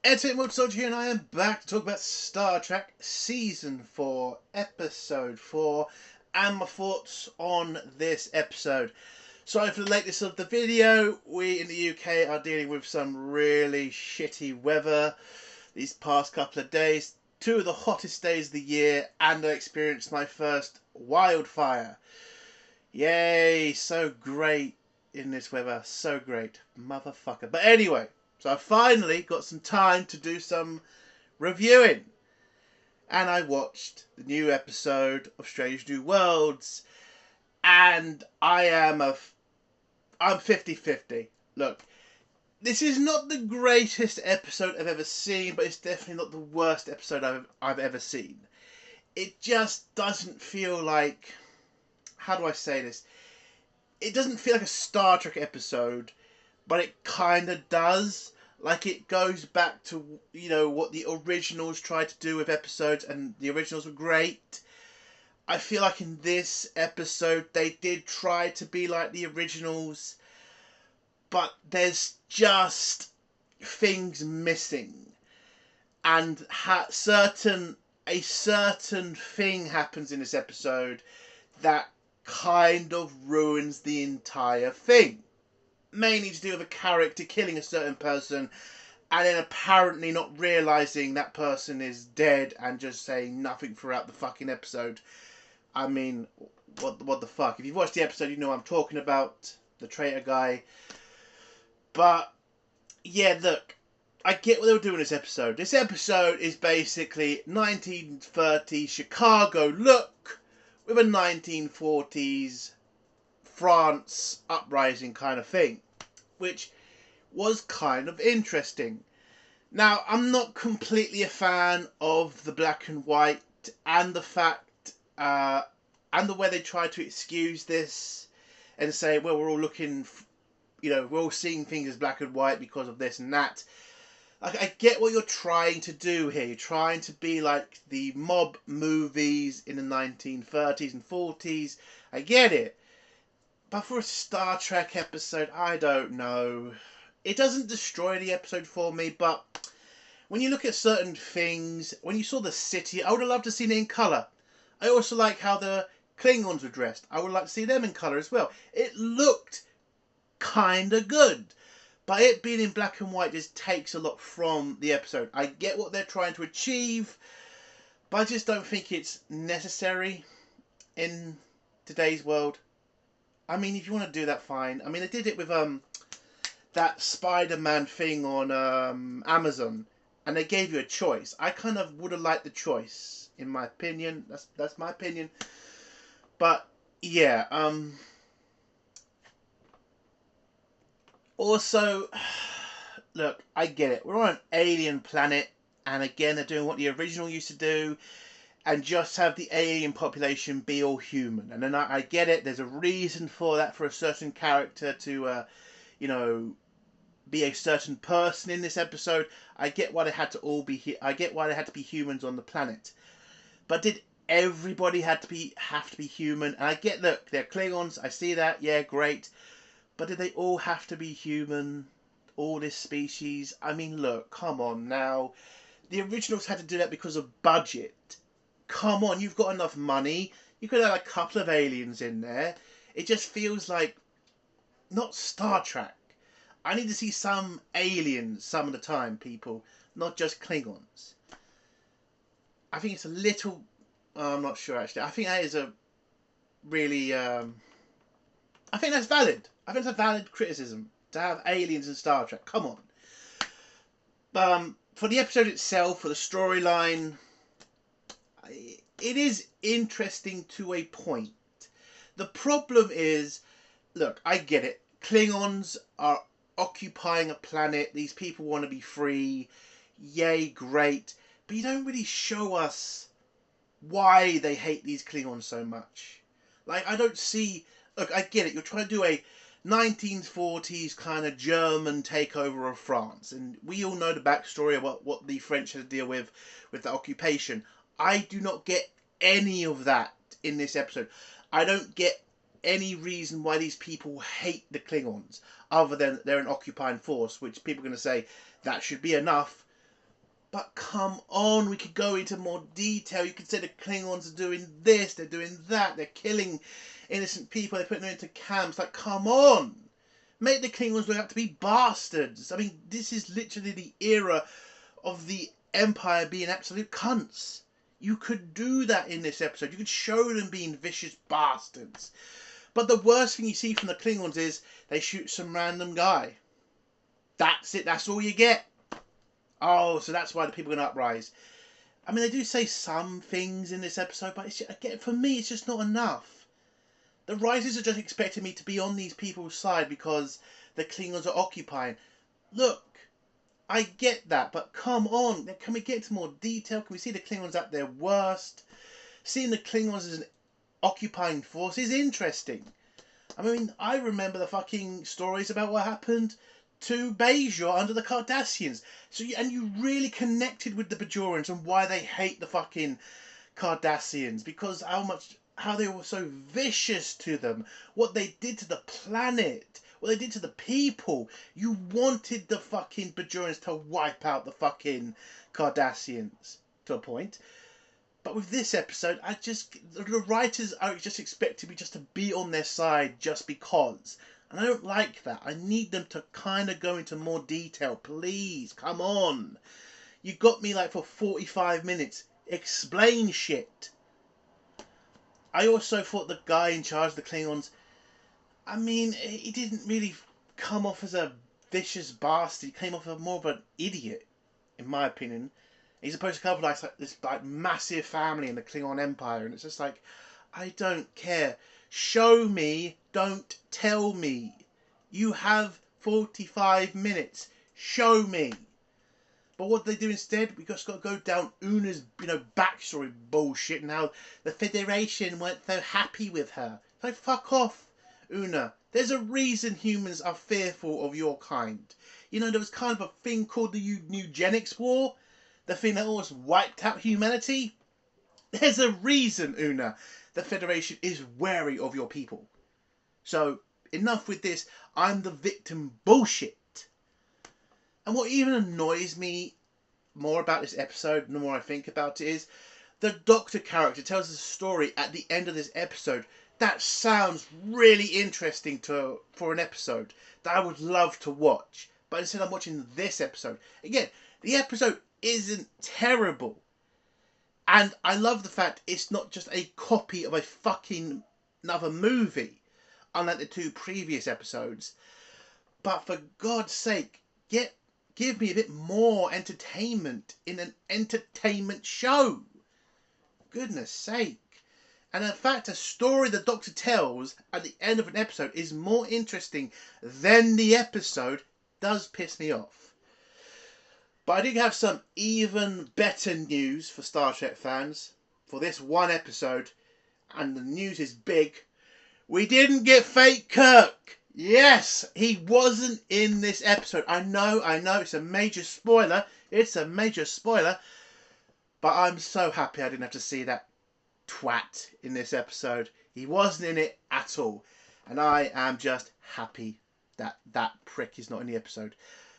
Entertainment Soldier here, and I am back to talk about Star Trek Season 4, Episode 4, and my thoughts on this episode. Sorry for the lateness of the video. We in the UK are dealing with some really shitty weather these past couple of days. Two of the hottest days of the year, and I experienced my first wildfire. Yay, so great in this weather, so great. Motherfucker. But anyway, so I finally got some time to do some reviewing. And I watched the new episode of Strange New Worlds. And I'm 50-50. Look, this is not the greatest episode I've ever seen, but it's definitely not the worst episode I've ever seen. It just doesn't feel like... How do I say this? It doesn't feel like a Star Trek episode, but it kind of does. Like, it goes back to, what the originals tried to do with episodes, and the originals were great. I feel like in this episode, they did try to be like the originals, but there's just things missing. And a certain thing happens in this episode that kind of ruins the entire thing. Mainly to do with a character killing a certain person and then apparently not realising that person is dead and just saying nothing throughout the fucking episode. I mean, what the fuck? If you've watched the episode, you know what I'm talking about. The traitor guy. But, yeah, look. I get what they were doing in this episode. This episode is basically 1930s Chicago look with a 1940s France uprising kind of thing, which was kind of interesting. Now, I'm not completely a fan of the black and white and the fact and the way they try to excuse this and say, well, we're all looking, we're all seeing things as black and white because of this and that. I get what you're trying to do here. You're trying to be like the mob movies in the 1930s and 40s. I get it. But for a Star Trek episode, I don't know. It doesn't destroy the episode for me, but when you look at certain things, when you saw the city, I would have loved to see it in colour. I also like how the Klingons were dressed. I would like to see them in colour as well. It looked kind of good. But it being in black and white just takes a lot from the episode. I get what they're trying to achieve, but I just don't think it's necessary in today's world. I mean, if you want to do that, fine. I mean, they did it with that Spider-Man thing on Amazon, and they gave you a choice. I kind of would have liked the choice, in my opinion. That's my opinion. But yeah, also, look, I get it. We're on an alien planet, and again, they're doing what the original used to do, and just have the alien population be all human. And then I get it. There's a reason for that, for a certain character to, be a certain person in this episode. I get why they had to all be. I get why they had to be humans on the planet. But did everybody have to be human? And I get, look, they're Klingons. I see that. Yeah, great. But did they all have to be human? All this species? I mean, look, come on now. The originals had to do that because of budget. Come on, you've got enough money. You could have a couple of aliens in there. It just feels like not Star Trek. I need to see some aliens some of the time, people, not just Klingons. I think it's a little... I'm not sure, actually. I think that is a really... I think that's valid. I think it's a valid criticism to have aliens in Star Trek. Come on. For the episode itself, for the storyline, it is interesting to a point. The problem is, look, I get it. Klingons are occupying a planet. These people want to be free. Yay, great. But you don't really show us why they hate these Klingons so much. Like, I don't see... Look, I get it. You're trying to do a 1940s kind of German takeover of France. And we all know the backstory of what the French had to deal with the occupation. I do not get any of that in this episode. I don't get any reason why these people hate the Klingons, other than they're an occupying force, which people are going to say, that should be enough. But come on, we could go into more detail. You could say the Klingons are doing this, they're doing that, they're killing innocent people, they're putting them into camps. Like, come on! Make the Klingons look out to be bastards. I mean, this is literally the era of the Empire being absolute cunts. You could do that in this episode. You could show them being vicious bastards. But the worst thing you see from the Klingons is they shoot some random guy. That's it. That's all you get. Oh, so that's why the people are going to uprise. I mean, they do say some things in this episode, but it's just, again, for me, it's just not enough. The writers are just expecting me to be on these people's side because the Klingons are occupying. Look, I get that, but come on. Can we get into more detail? Can we see the Klingons at their worst? Seeing the Klingons as an occupying force is interesting. I mean, I remember the fucking stories about what happened to Bajor under the Cardassians. And you really connected with the Bajorans and why they hate the fucking Cardassians. Because how they were so vicious to them. What they did to the planet. What they did to the people. You wanted the fucking Bajorans to wipe out the fucking Cardassians. To a point. But with this episode, the writers are just expecting me just to be on their side just because. And I don't like that. I need them to kind of go into more detail. Please, come on. You got me like for 45 minutes. Explain shit. I also thought the guy in charge of the Klingons, I mean, he didn't really come off as a vicious bastard. He came off as more of an idiot, in my opinion. He's supposed to come from like this like massive family in the Klingon Empire, and it's just like, I don't care. Show me, don't tell me. You have 45 minutes. Show me. But what they do instead, we just got to go down Una's, backstory bullshit and how the Federation weren't so happy with her. Like, fuck off, Una. There's a reason humans are fearful of your kind. There was kind of a thing called the Eugenics War. The thing that almost wiped out humanity. There's a reason, Una. The Federation is wary of your people. So, enough with this I'm the victim bullshit. And what even annoys me more about this episode, the more I think about it, is the Doctor character tells a story at the end of this episode that sounds really interesting for an episode that I would love to watch. But instead I'm watching this episode. Again, the episode isn't terrible. And I love the fact it's not just a copy of a fucking another movie, unlike the two previous episodes. But for God's sake, give me a bit more entertainment in an entertainment show. Goodness sake. And in fact, a story the Doctor tells at the end of an episode is more interesting than the episode does piss me off. But I did have some even better news for Star Trek fans for this one episode, and the news is big. We didn't get fake Kirk. Yes, he wasn't in this episode. I know, it's a major spoiler. But I'm so happy I didn't have to see that twat in this episode. He wasn't in it at all. And I am just happy that that prick is not in the episode.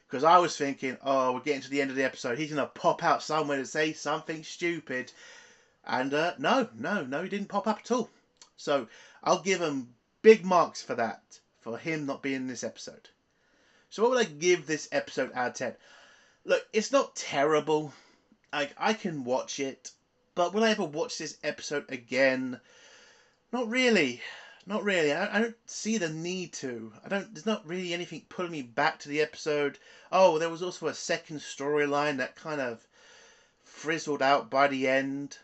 Because I was thinking, we're getting to the end of the episode. He's going to pop out somewhere to say something stupid. And no, he didn't pop up at all. So I'll give him big marks for that. For him not being in this episode. So what would I give this episode out of 10? Look, it's not terrible. I can watch it. But will I ever watch this episode again? Not really. I don't see the need to. There's not really anything pulling me back to the episode. Oh, there was also a second storyline that kind of frizzled out by the end.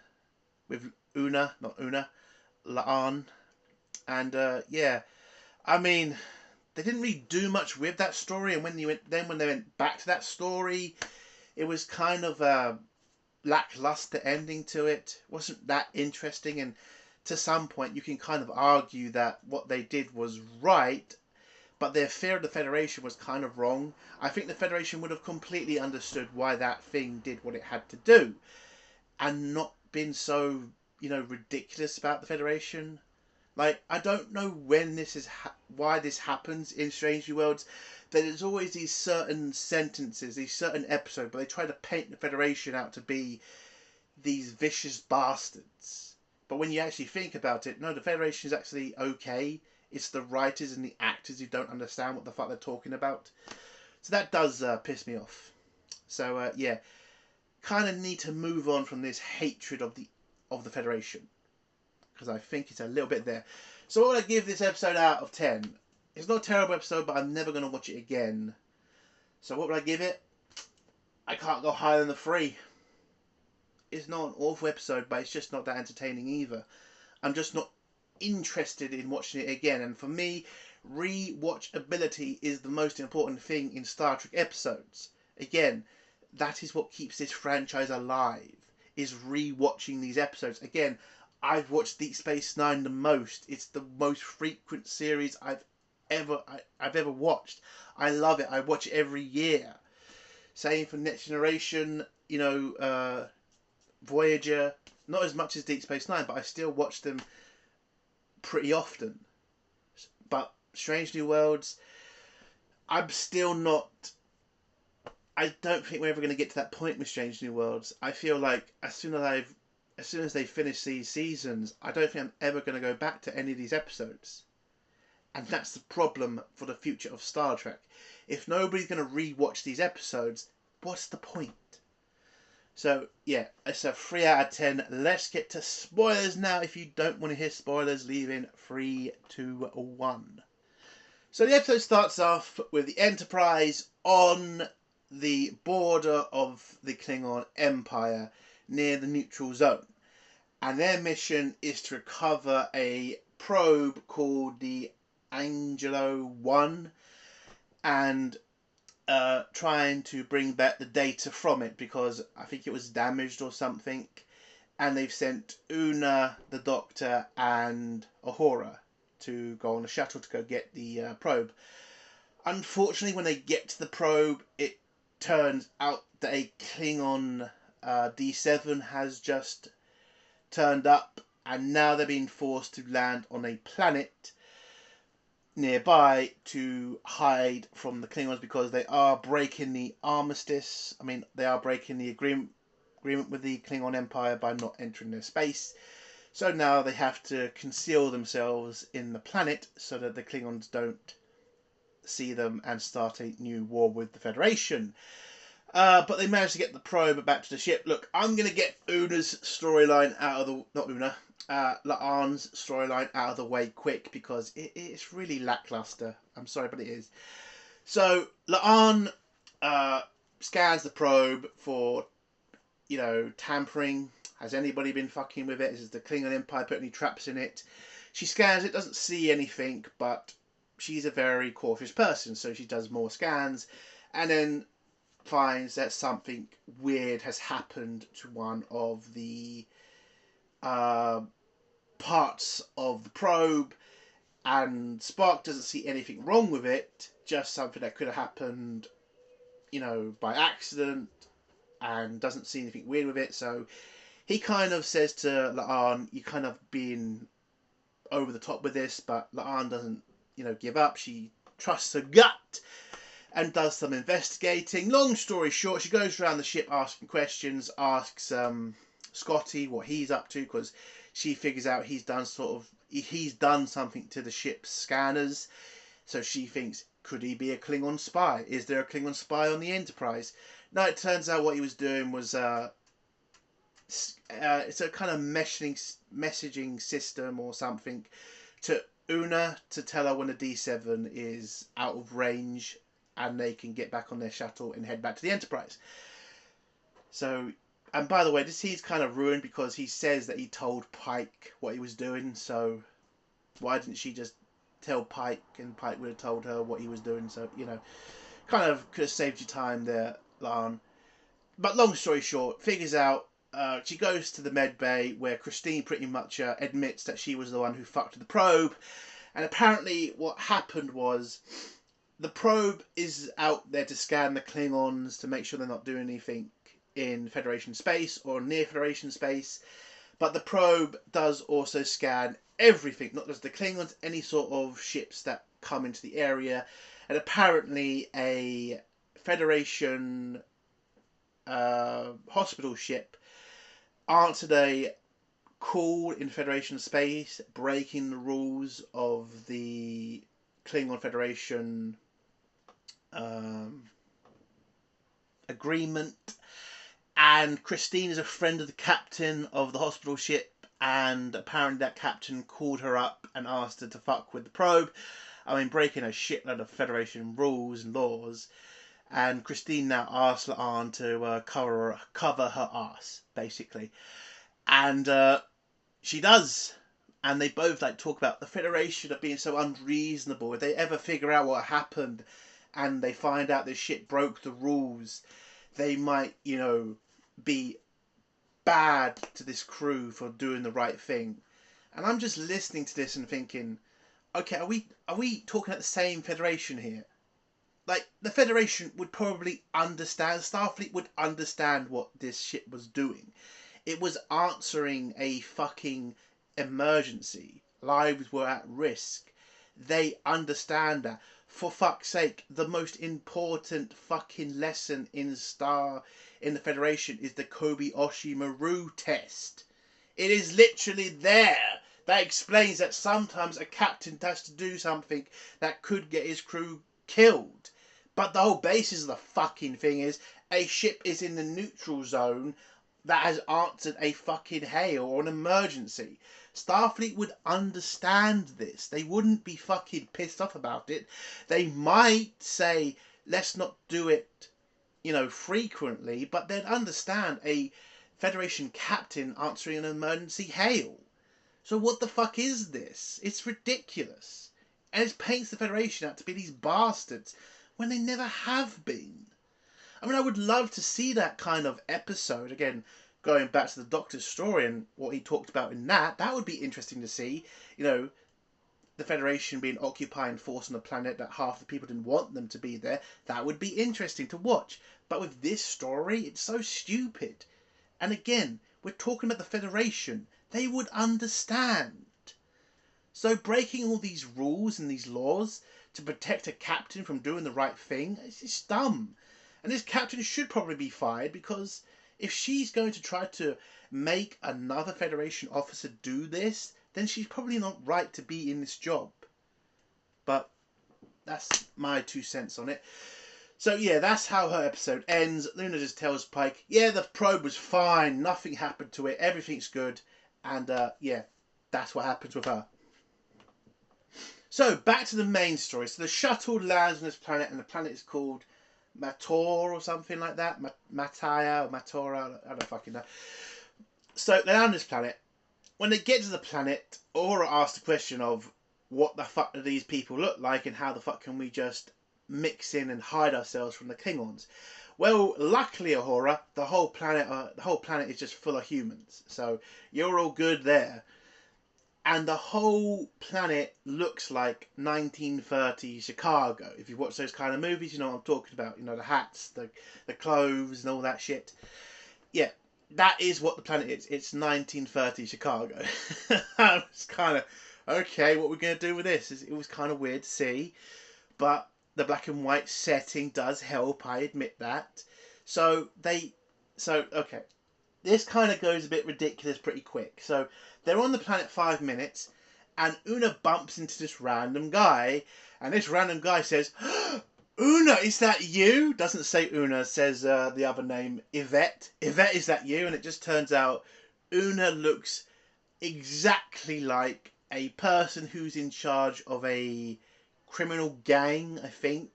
With La'an. And, yeah. I mean, they didn't really do much with that story, and when they went back to that story, it was kind of a lackluster ending to it. It wasn't that interesting, and to some point you can kind of argue that what they did was right, but their fear of the Federation was kind of wrong. I think the Federation would have completely understood why that thing did what it had to do, and not been so, ridiculous about the Federation. Like, I don't know when this is why this happens in Strange New Worlds. that there's always these certain sentences, these certain episodes, but they try to paint the Federation out to be these vicious bastards. But when you actually think about it, no, the Federation is actually okay. It's the writers and the actors who don't understand what the fuck they're talking about. So that does piss me off. So yeah, kind of need to move on from this hatred of the Federation, because I think it's a little bit there. So what would I give this episode out of 10? It's not a terrible episode, but I'm never going to watch it again. So what would I give it? I can't go higher than the 3. It's not an awful episode, but it's just not that entertaining either. I'm just not interested in watching it again. And for me, rewatchability is the most important thing in Star Trek episodes. Again, that is what keeps this franchise alive, is rewatching these episodes. Again, I've watched Deep Space Nine the most. It's the most frequent series I've ever watched. I love it. I watch it every year. Same for Next Generation, Voyager. Not as much as Deep Space Nine, but I still watch them pretty often. But Strange New Worlds, I'm still not... I don't think we're ever going to get to that point with Strange New Worlds. I feel like as soon as they finish these seasons, I don't think I'm ever going to go back to any of these episodes. And that's the problem for the future of Star Trek. If nobody's going to rewatch these episodes, what's the point? So, yeah, it's a 3 out of 10. Let's get to spoilers now. If you don't want to hear spoilers, leave in 3, 2, 1. So the episode starts off with the Enterprise on the border of the Klingon Empire near the neutral zone. And their mission is to recover a probe called the Angelo 1 and trying to bring back the data from it, because I think it was damaged or something. And they've sent Una, the Doctor, and Uhura to go on a shuttle to go get the probe. Unfortunately, when they get to the probe, it turns out that a Klingon D7 has just turned up, and now they're being forced to land on a planet nearby to hide from the Klingons, because they are breaking the armistice. I mean, they are breaking the agreement with the Klingon Empire by not entering their space. So now they have to conceal themselves in the planet so that the Klingons don't see them and start a new war with the Federation. But they managed to get the probe back to the ship. Look, I'm going to get Una's storyline out of the... Not Una. La'an's storyline out of the way quick, because it's really lackluster. I'm sorry, but it is. So, La'an scans the probe for, tampering. Has anybody been fucking with it? Is the Klingon Empire putting any traps in it? She scans it, doesn't see anything, but she's a very cautious person, so she does more scans, and then finds that something weird has happened to one of the parts of the probe, and Spock doesn't see anything wrong with it, just something that could have happened, by accident, and doesn't see anything weird with it. So he kind of says to La'an, "You're kind of being over the top with this," but La'an doesn't, give up. She trusts her gut and does some investigating. Long story short, she goes around the ship asking questions, asks Scotty what he's up to, because she figures out he's done something to the ship's scanners. So she thinks, could he be a Klingon spy? Is there a Klingon spy on the Enterprise? No, it turns out what he was doing was it's a kind of messaging system or something to Una to tell her when the D7 is out of range and they can get back on their shuttle and head back to the Enterprise. So, and by the way, this scene's kind of ruined because he says that he told Pike what he was doing, so why didn't she just tell Pike, and Pike would have told her what he was doing? So, kind of could have saved you time there, La'an. But long story short, figures out, she goes to the med bay where Christine pretty much admits that she was the one who fucked the probe. And apparently what happened was the probe is out there to scan the Klingons to make sure they're not doing anything in Federation space or near Federation space. But the probe does also scan everything, not just the Klingons, any sort of ships that come into the area. and apparently a Federation hospital ship answered a call in Federation space, breaking the rules of the Klingon Federation agreement. And Christine is a friend of the captain of the hospital ship, and apparently that captain called her up and asked her to fuck with the probe. I mean, breaking a shitload of Federation rules and laws. And Christine now asks La'an to cover her ass, basically. And she does. And they both talk about the Federation of being so unreasonable. If they ever figure out what happened and they find out this shit broke the rules, they might, be bad to this crew for doing the right thing. And I'm just listening to this and thinking, okay, are we talking about the same Federation here? The Federation would probably understand, Starfleet would understand what this ship was doing. It was answering a fucking emergency. Lives were at risk. They understand that. For fuck's sake, the most important fucking lesson in the Federation is the Kobayashi Maru test. It is literally there. That explains that sometimes a captain has to do something that could get his crew killed. But the whole basis of the fucking thing is a ship is in the neutral zone that has answered a fucking hail or an emergency. Starfleet would understand this. They wouldn't be fucking pissed off about it. They might say, let's not do it, frequently, but they'd understand a Federation captain answering an emergency hail. So what the fuck is this? It's ridiculous. And it paints the Federation out to be these bastards when they never have been. I mean, I would love to see that kind of episode. Again, going back to the Doctor's story and what he talked about in that would be interesting to see. The Federation being occupying force on a planet that half the people didn't want them to be there. That would be interesting to watch. But with this story, it's so stupid. And again, we're talking about the Federation. They would understand. So breaking all these rules and these laws to protect a captain from doing the right thing, it's just dumb. And this captain should probably be fired, because if she's going to try to make another Federation officer do this, then she's probably not right to be in this job. But that's my 2 cents on it. So yeah, that's how her episode ends. Luna just tells Pike, yeah, the probe was fine, nothing happened to it, everything's good. And yeah, that's what happens with her. So back to the main story. So the shuttle lands on this planet, and the planet is called Mator or something like that. Mataya or Matora, I don't fucking know. So they land on this planet. When they get to the planet, Uhura asks the question of, what the fuck do these people look like, and how the fuck can we just mix in and hide ourselves from the Klingons? Well, luckily, Uhura, the whole planet is just full of humans, so you're all good there. And the whole planet looks like 1930 Chicago. If you watch those kind of movies, you know what I'm talking about. The hats, the clothes, and all that shit. Yeah, that is what the planet is. It's 1930 Chicago. I was kind of, okay, what are we going to do with this? It was kind of weird to see. But the black and white setting does help, I admit that. So, okay. This kind of goes a bit ridiculous pretty quick. So, they're on the planet 5 minutes, and Una bumps into this random guy, and this random guy says, Una, is that you? Doesn't say Una, says the other name, Yvette. Yvette, is that you? And it just turns out Una looks exactly like a person who's in charge of a criminal gang, I think.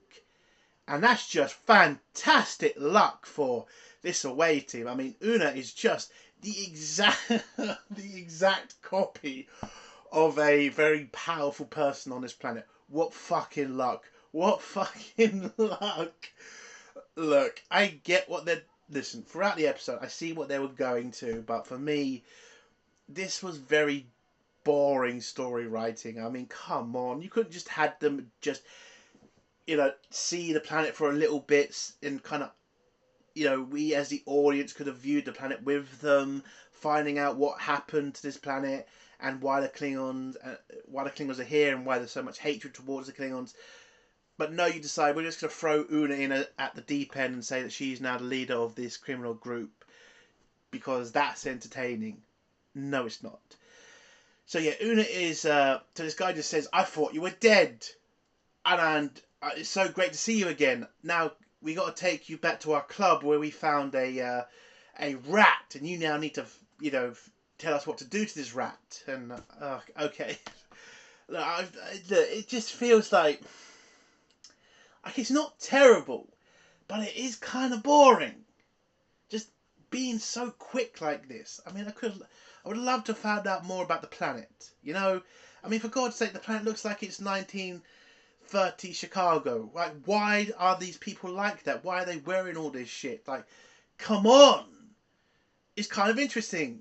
And that's just fantastic luck for this away team. I mean, Una is just the exact copy of a very powerful person on this planet. What fucking luck. What fucking luck. Look, I get what they're... Listen, throughout the episode, I see what they were going to, but for me, this was very boring story writing. I mean, come on. You couldn't just had them just, see the planet for a little bit and kind of, we as the audience could have viewed the planet with them, finding out what happened to this planet and why the Klingons are here and why there's so much hatred towards the Klingons. But no, you decide we're just going to throw Una in at the deep end and say that she's now the leader of this criminal group because that's entertaining. No, it's not. So yeah, Una is. So this guy just says, "I thought you were dead, and it's so great to see you again. Now we got to take you back to our club where we found a rat, and you now need to, tell us what to do to this rat." And okay, look, it just feels like it's not terrible, but it is kind of boring. Just being so quick like this. I mean, I would love to have found out more about the planet. I mean, for God's sake, the planet looks like it's 1930 Chicago. Like, why are these people like that? Why are they wearing all this shit? Like, come on. It's kind of interesting.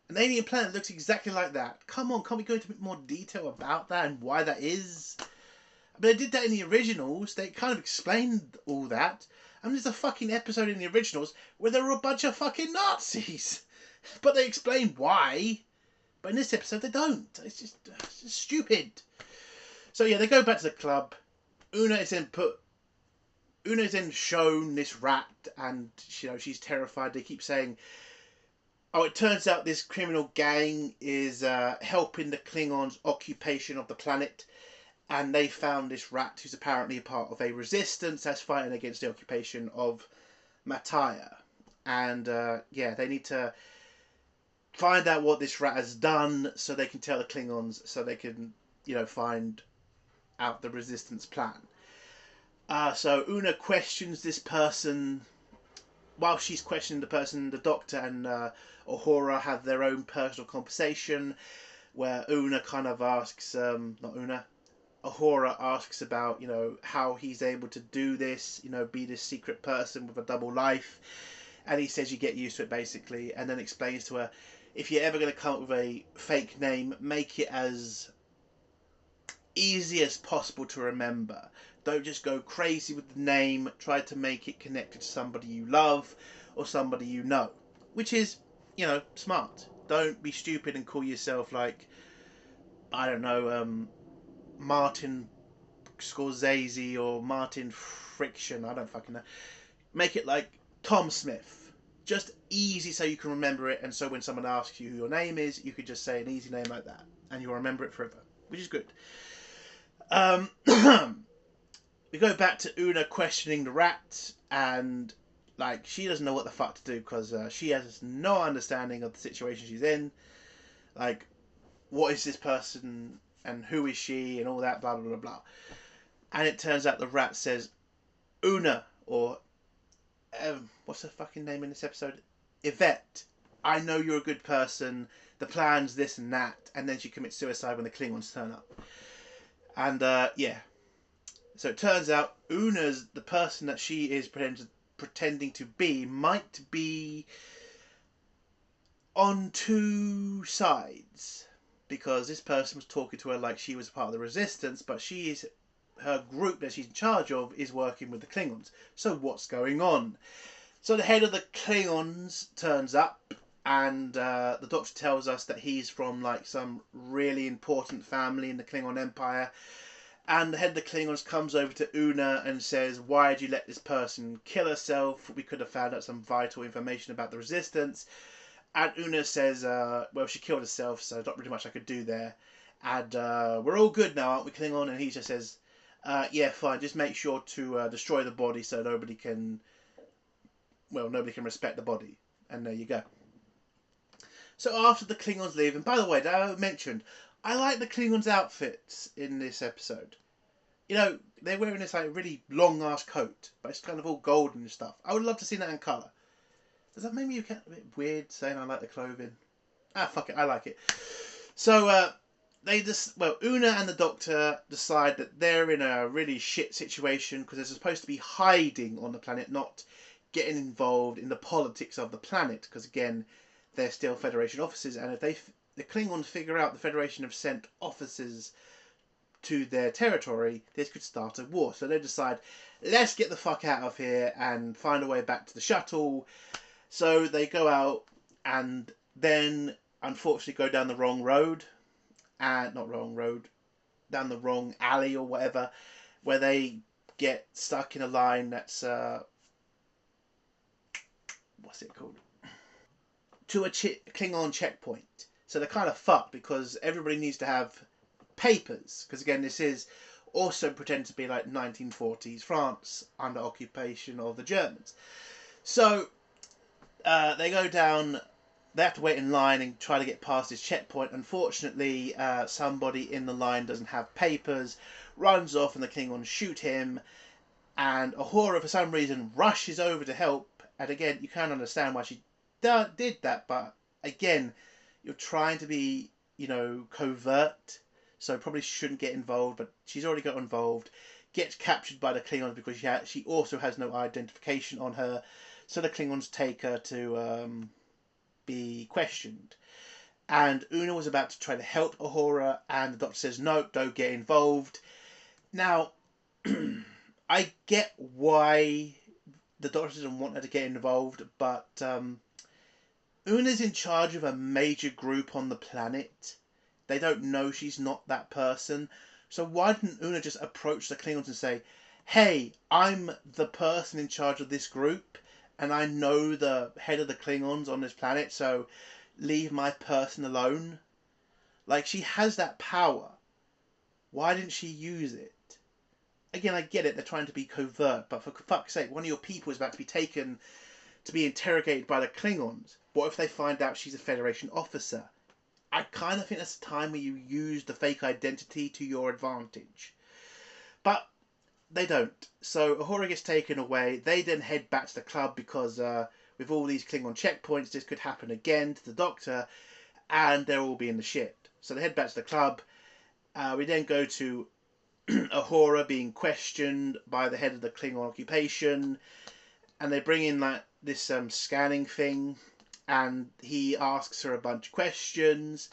An alien planet looks exactly like that. Come on, can't we go into a bit more detail about that and why that is? But they did that in the originals. They kind of explained all that. And there's a fucking episode in the originals where there were a bunch of fucking Nazis. But they explain why. But in this episode, they don't. It's just stupid. So yeah, they go back to the club. Una is then shown this rat, and she's terrified. They keep saying, "Oh, it turns out this criminal gang is helping the Klingons' occupation of the planet, and they found this rat who's apparently a part of a resistance that's fighting against the occupation of Mataya. And they need to find out what this rat has done so they can tell the Klingons, so they can, find out the resistance plan." So Una questions this person. While she's questioning the person, the Doctor and Uhura have their own personal conversation where Una kind of asks, Uhura asks about, how he's able to do this, be this secret person with a double life. And he says you get used to it, basically, and then explains to her, if you're ever going to come up with a fake name, make it as easy as possible to remember. Don't just go crazy with the name. Try to make it connected to somebody you love or somebody you know. Which is, smart. Don't be stupid and call yourself like, I don't know, Martin Scorsese or Martin Friction. I don't fucking know. Make it like Tom Smith. Just easy so you can remember it, and so when someone asks you who your name is, you could just say an easy name like that, and you'll remember it forever, which is good. We go back to Una questioning the rat, and she doesn't know what the fuck to do because she has no understanding of the situation she's in. Like, what is this person and who is she and all that, blah blah blah blah. And it turns out the rat says, "Una," or what's her fucking name in this episode? Yvette. "I know you're a good person. The plan's this and that." And then she commits suicide when the Klingons turn up. And so it turns out Una's the person that she is pretending to be might be on two sides, because this person was talking to her like she was part of the resistance, but her group that she's in charge of is working with the Klingons. So what's going on? So the head of the Klingons turns up, and the Doctor tells us that he's from some really important family in the Klingon Empire. And the head of the Klingons comes over to Una and says, "Why did you let this person kill herself? We could have found out some vital information about the resistance." And Una says, "Well, she killed herself, so not really much I could do there. And we're all good now, aren't we, Klingon?" And he just says, "Yeah, fine. Just make sure to destroy the body so nobody can respect the body." And there you go. So after the Klingons leave, and by the way, I mentioned, I like the Klingons' outfits in this episode. They're wearing this really long ass coat, but it's kind of all golden and stuff. I would love to see that in colour. Does that make me a bit weird saying I like the clothing? Fuck it, I like it. So Una and the Doctor decide that they're in a really shit situation because they're supposed to be hiding on the planet, not getting involved in the politics of the planet. Because again, they're still Federation officers, and if the Klingons figure out the Federation have sent officers to their territory, this could start a war. So they decide, let's get the fuck out of here and find a way back to the shuttle. So they go out and then unfortunately go down the wrong road. Down the wrong alley or whatever, where they get stuck in a line that's what's it called? To a Klingon checkpoint. So they're kind of fucked because everybody needs to have papers. Because again, this is also pretend to be like 1940s France under occupation of the Germans. So they go down. They have to wait in line and try to get past this checkpoint. Unfortunately, somebody in the line doesn't have papers, runs off, and the Klingons shoot him. And Uhura, for some reason, rushes over to help. And again, you can't understand why she did that, but again, you're trying to be, covert, so probably shouldn't get involved, but she's already got involved, gets captured by the Klingons because she also has no identification on her, so the Klingons take her to be questioned. And Una was about to try to help Uhura, and the doctor says, no, don't get involved. Now, I get why the doctor doesn't want her to get involved, but Una's in charge of a major group on the planet. They don't know she's not that person. So why didn't Una just approach the Klingons and say, hey, I'm the person in charge of this group, and I know the head of the Klingons on this planet, so leave my person alone? Like, she has that power. Why didn't she use it? Again, I get it, they're trying to be covert, but for fuck's sake, one of your people is about to be taken to be interrogated by the Klingons. What if they find out she's a Federation officer? I kind of think that's a time where you use the fake identity to your advantage. But they don't. So Uhura gets taken away. They then head back to the club because with all these Klingon checkpoints, this could happen again to the Doctor, and they'll all be in the shit. So they head back to the club. We then go to Uhura being questioned by the head of the Klingon occupation, and they bring in like this scanning thing, and he asks her a bunch of questions,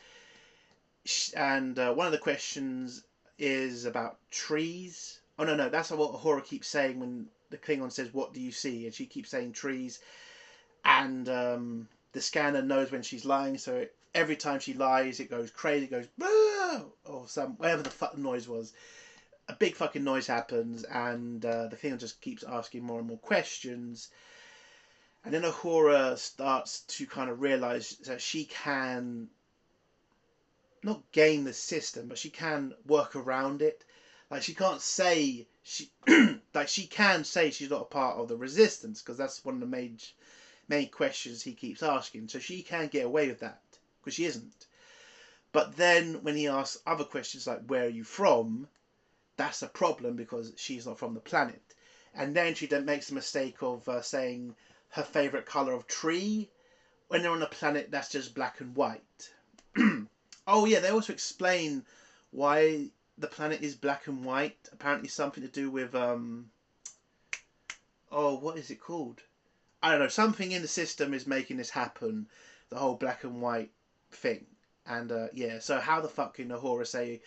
and one of the questions is about trees. Oh no, that's what Uhura keeps saying when the Klingon says, "What do you see?" and she keeps saying trees, and the scanner knows when she's lying, so every time she lies, it goes crazy, it goes boo, or whatever the fuck the noise was. A big fucking noise happens, and the Klingon just keeps asking more and more questions. And then Uhura starts to kind of realize that she can not game the system, but she can work around it. Like, she can't say like, she can say she's not a part of the resistance, because that's one of the main questions he keeps asking. So she can get away with that because she isn't. But then when he asks other questions like, where are you from? That's a problem because she's not from the planet. And then she then makes the mistake of saying her favourite colour of tree when they're on a planet that's just black and white. Oh yeah, they also explain why the planet is black and white. Apparently something to do with what is it called? I don't know, something in the system is making this happen, the whole black and white thing. And yeah, so how the fuck can Uhura say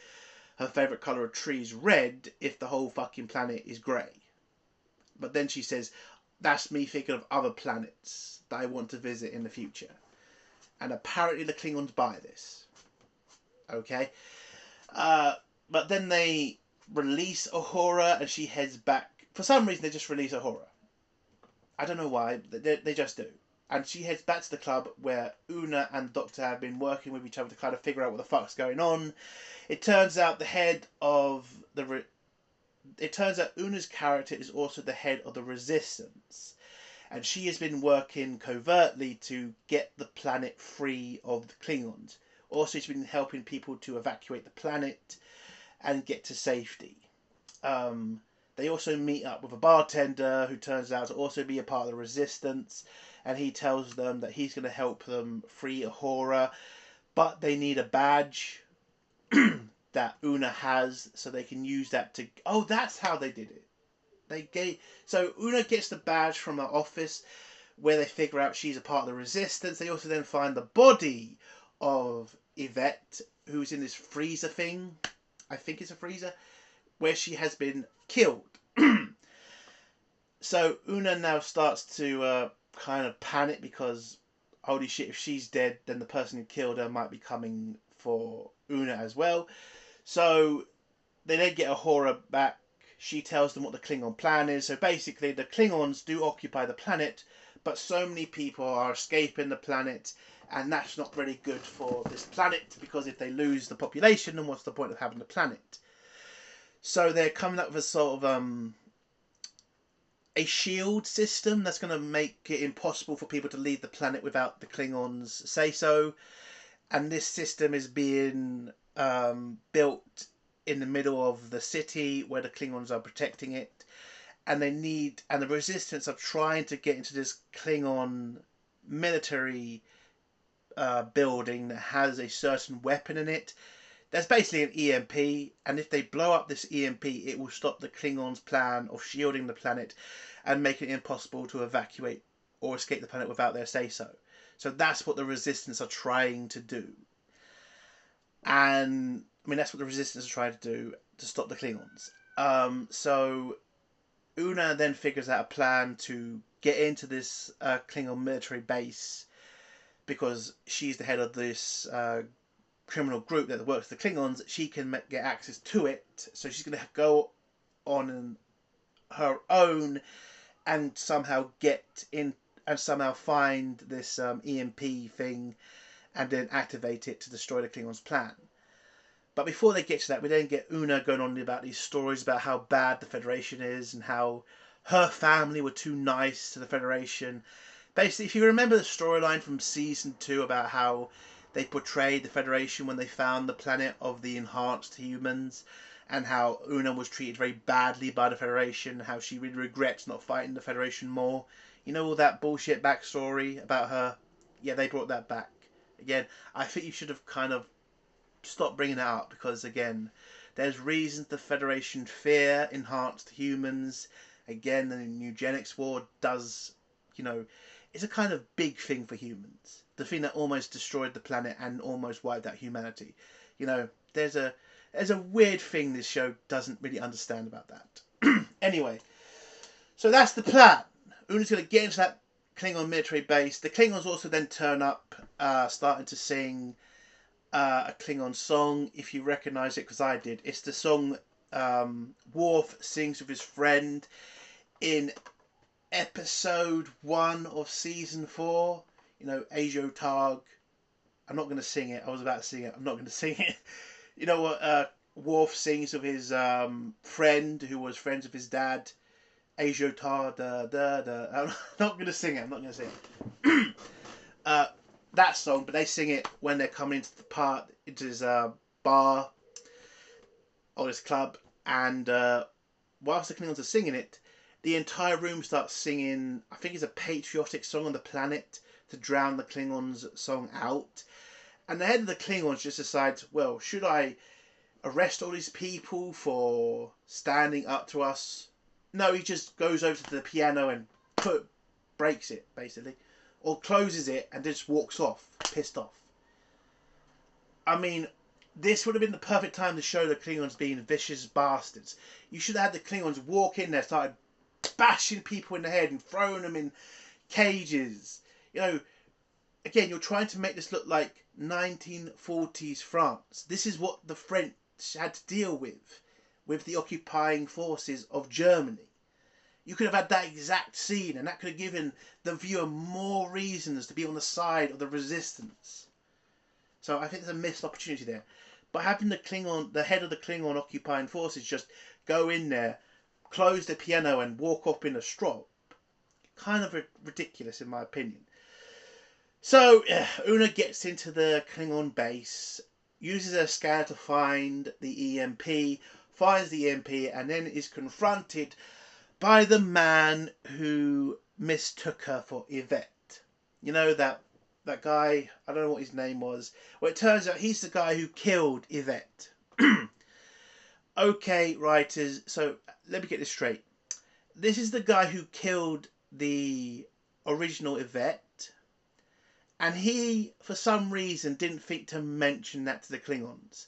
her favourite colour of tree is red if the whole fucking planet is grey? But then she says, that's me thinking of other planets that I want to visit in the future. And apparently the Klingons buy this. Okay? But then they release Uhura and she heads back. For some reason they just release Uhura. I don't know why. They just do. And she heads back to the club where Una and the Doctor have been working with each other to kind of figure out what the fuck's going on. It turns out it turns out Una's character is also the head of the Resistance. And she has been working covertly to get the planet free of the Klingons. Also, she's been helping people to evacuate the planet and get to safety. They also meet up with a bartender who turns out to also be a part of the Resistance. And he tells them that he's going to help them free Uhura. But they need a badge that Una has, so they can use that to... Oh, that's how they did it. So Una gets the badge from her office, where they figure out she's a part of the Resistance. They also then find the body of Yvette, who's in this freezer thing. I think it's a freezer, where she has been killed. So Una now starts to kind of panic because, holy shit, if she's dead, then the person who killed her might be coming for Una as well. So they then get Uhura back, she tells them what the Klingon plan is. So basically, the Klingons do occupy the planet, but so many people are escaping the planet, and that's not really good for this planet, because if they lose the population, then what's the point of having the planet? So they're coming up with a sort of a shield system that's going to make it impossible for people to leave the planet without the Klingons say so. And this system is being built in the middle of the city where the Klingons are protecting it. And the Resistance are trying to get into this Klingon military building that has a certain weapon in it. There's basically an EMP, and if they blow up this EMP, it will stop the Klingons' plan of shielding the planet and making it impossible to evacuate or escape the planet without their say-so. So that's what the Resistance are trying to do. And, I mean, that's what the Resistance are trying to do to stop the Klingons. So Una then figures out a plan to get into this Klingon military base, because she's the head of this criminal group that works with the Klingons. She can get access to it, so she's going to go on her own and somehow get in and somehow find this EMP thing and then activate it to destroy the Klingons' plan. But before they get to that, we then get Una going on about these stories about how bad the Federation is and how her family were too nice to the Federation. Basically, if you remember the storyline from season 2 about how they portrayed the Federation when they found the planet of the enhanced humans, and how Una was treated very badly by the Federation, how she really regrets not fighting the Federation more. You know, all that bullshit backstory about her? Yeah, they brought that back. Again, I think you should have kind of stopped bringing it up, because, again, there's reasons the Federation fear enhanced humans. Again, the eugenics war does, it's a kind of big thing for humans. The thing that almost destroyed the planet and almost wiped out humanity. There's a weird thing this show doesn't really understand about that. Anyway, so that's the plan. Una's going to get into that Klingon military base. The Klingons also then turn up, starting to sing a Klingon song, if you recognise it, because I did. It's the song Worf sings with his friend in episode 1 of season 4. Ajo Targ. I'm not going to sing it. I was about to sing it. I'm not going to sing it. You know what Worf sings with his friend who was friends with his dad? Ajo Targ. Da, da, da. I'm not going to sing it. I'm not going to sing it. That song, but they sing it when they're coming into his bar or his club, and whilst the Klingons are singing it, the entire room starts singing, I think it's a patriotic song on the planet to drown the Klingons' song out. And the head of the Klingons just decides, well, should I arrest all these people for standing up to us? No, he just goes over to the piano and breaks it, basically. Or closes it and just walks off, pissed off. I mean, this would have been the perfect time to show the Klingons being vicious bastards. You should have had the Klingons walk in there, started bashing people in the head and throwing them in cages. Again, you're trying to make this look like 1940s France. This is what the French had to deal with the occupying forces of Germany. You could have had that exact scene, and that could have given the viewer more reasons to be on the side of the Resistance. So I think there's a missed opportunity there. But having the head of the Klingon occupying forces just go in there, close the piano and walk up in a strop, kind of ridiculous in my opinion. So Una gets into the Klingon base, uses her scanner to find the EMP, finds the EMP, and then is confronted by the man who mistook her for Yvette. That guy, I don't know what his name was. Well, it turns out he's the guy who killed Yvette. Okay, writers, so let me get this straight. This is the guy who killed the original Yvette, and he, for some reason, didn't think to mention that to the Klingons.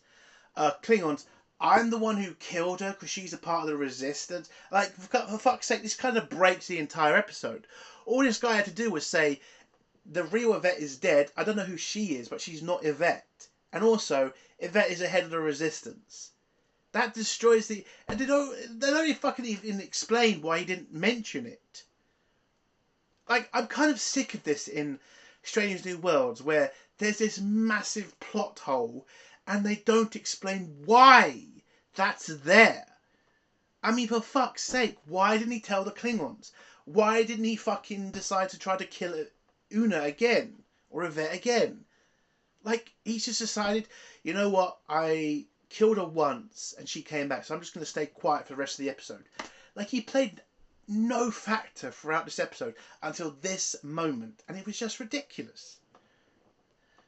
Klingons, I'm the one who killed her because she's a part of the Resistance. Like, for fuck's sake, this kind of breaks the entire episode. All this guy had to do was say, the real Yvette is dead. I don't know who she is, but she's not Yvette. And also, Yvette is the head of the Resistance. That destroys the... And they don't even fucking even explain why he didn't mention it. Like, I'm kind of sick of this in Strange New Worlds, where there's this massive plot hole and they don't explain why that's there. I mean, for fuck's sake, why didn't he tell the Klingons? Why didn't he fucking decide to try to kill Una again? Or Yvette again? Like, he's just decided, you know what, I killed her once and she came back, so I'm just going to stay quiet for the rest of the episode. Like, he played no factor throughout this episode until this moment, and it was just ridiculous.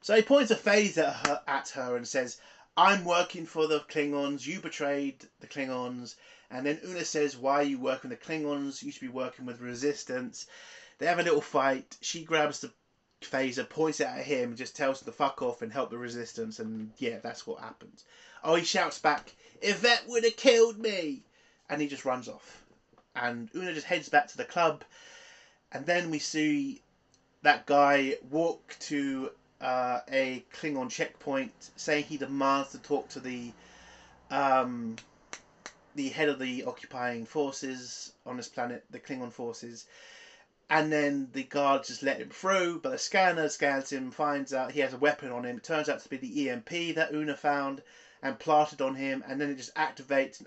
So he points a phaser at her and says, I'm working for the Klingons, you betrayed the Klingons. And then Una says, why are you working with the Klingons? You should be working with Resistance. They have a little fight. She grabs the phaser, points it at him, and just tells him to fuck off and help the Resistance. And yeah, that's what happens. Oh, he shouts back, Yvette would have killed me. And he just runs off. And Una just heads back to the club. And then we see that guy walk to a Klingon checkpoint, saying he demands to talk to the head of the occupying forces on this planet, the Klingon forces. And then the guards just let him through, but the scanner scans him, finds out he has a weapon on him. It turns out to be the EMP that Una found and planted on him, and then it just activates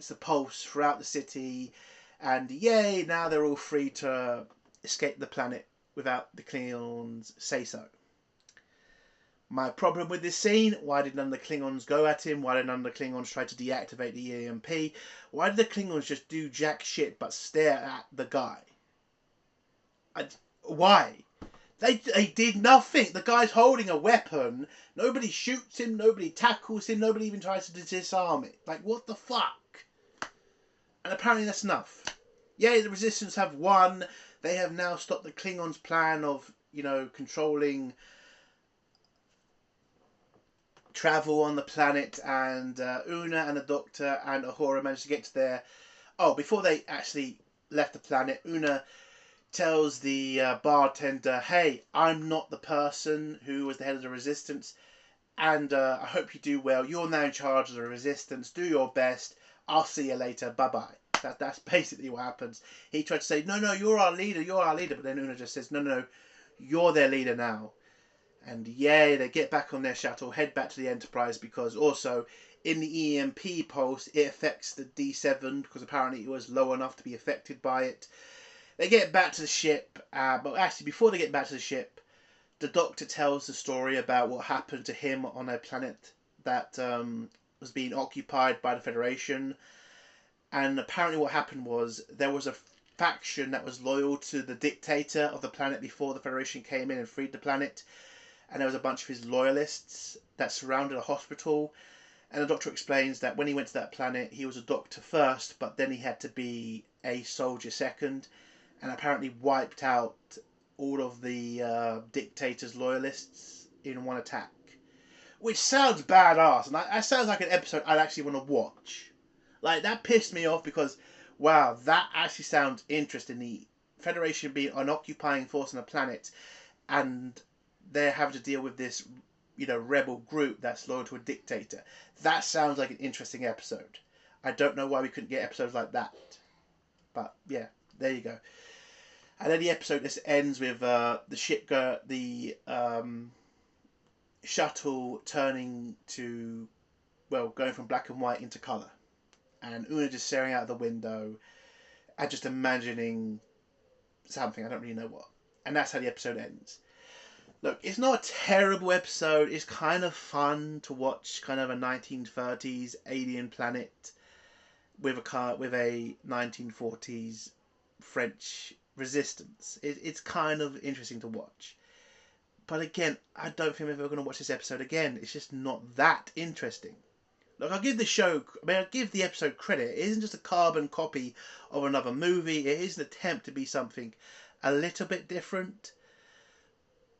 the pulse throughout the city. And yay, now they're all free to escape the planet without the Klingons say so. My problem with this scene, why did none of the Klingons go at him? Why did none of the Klingons try to deactivate the EMP? Why did the Klingons just do jack shit but stare at the guy? Why? They did nothing. The guy's holding a weapon. Nobody shoots him. Nobody tackles him. Nobody even tries to disarm it. Like, what the fuck? And apparently that's enough. Yay, the Resistance have won. They have now stopped the Klingons' plan of, controlling travel on the planet, and Una and the Doctor and Uhura managed to get to there. Oh, before they actually left the planet, Una tells the bartender, hey, I'm not the person who was the head of the Resistance, and I hope you do well. You're now in charge of the Resistance. Do your best. I'll see you later. Bye-bye. That's basically what happens. He tried to say, no, you're our leader, but then Una just says, no, you're their leader now. And yay, they get back on their shuttle, head back to the Enterprise, because also in the EMP pulse it affects the D7 because apparently it was low enough to be affected by it. They get back to the ship, but actually before they get back to the ship, the Doctor tells the story about what happened to him on a planet that was being occupied by the Federation. And apparently what happened was there was a faction that was loyal to the dictator of the planet before the Federation came in and freed the planet. And there was a bunch of his loyalists that surrounded a hospital. And the Doctor explains that when he went to that planet, he was a doctor first, but then he had to be a soldier second. And apparently wiped out all of the dictator's loyalists in one attack. Which sounds badass. And that sounds like an episode I'd actually want to watch. Like, that pissed me off because, wow, that actually sounds interesting. The Federation being an occupying force on the planet, and they're having to deal with this, rebel group that's loyal to a dictator. That sounds like an interesting episode. I don't know why we couldn't get episodes like that. But, yeah, there you go. And then the episode just ends with the shuttle turning to, going from black and white into colour. And Una just staring out the window and just imagining something. I don't really know what. And that's how the episode ends. Look, it's not a terrible episode. It's kind of fun to watch kind of a 1930s alien planet with a 1940s French resistance. It's kind of interesting to watch. But again, I don't think I'm ever going to watch this episode again. It's just not that interesting. Look, I'll give the episode credit. It isn't just a carbon copy of another movie. It is an attempt to be something a little bit different.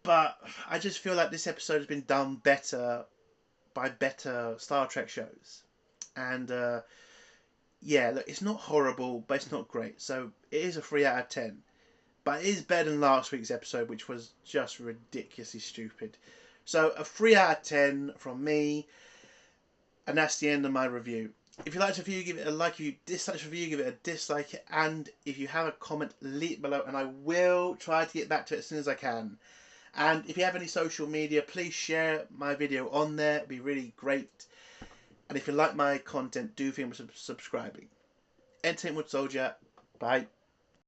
But I just feel like this episode has been done better by better Star Trek shows. And, yeah, look, it's not horrible, but it's not great. So it is a 3 out of 10. But it is better than last week's episode, which was just ridiculously stupid. So a 3 out of 10 from me. And that's the end of my review. If you liked the review, give it a like. If you disliked the review, give it a dislike. And if you have a comment, leave it below, and I will try to get back to it as soon as I can. And if you have any social media, please share my video on there. It'd be really great. And if you like my content, do think of subscribing. Entertainment Soldier. Bye.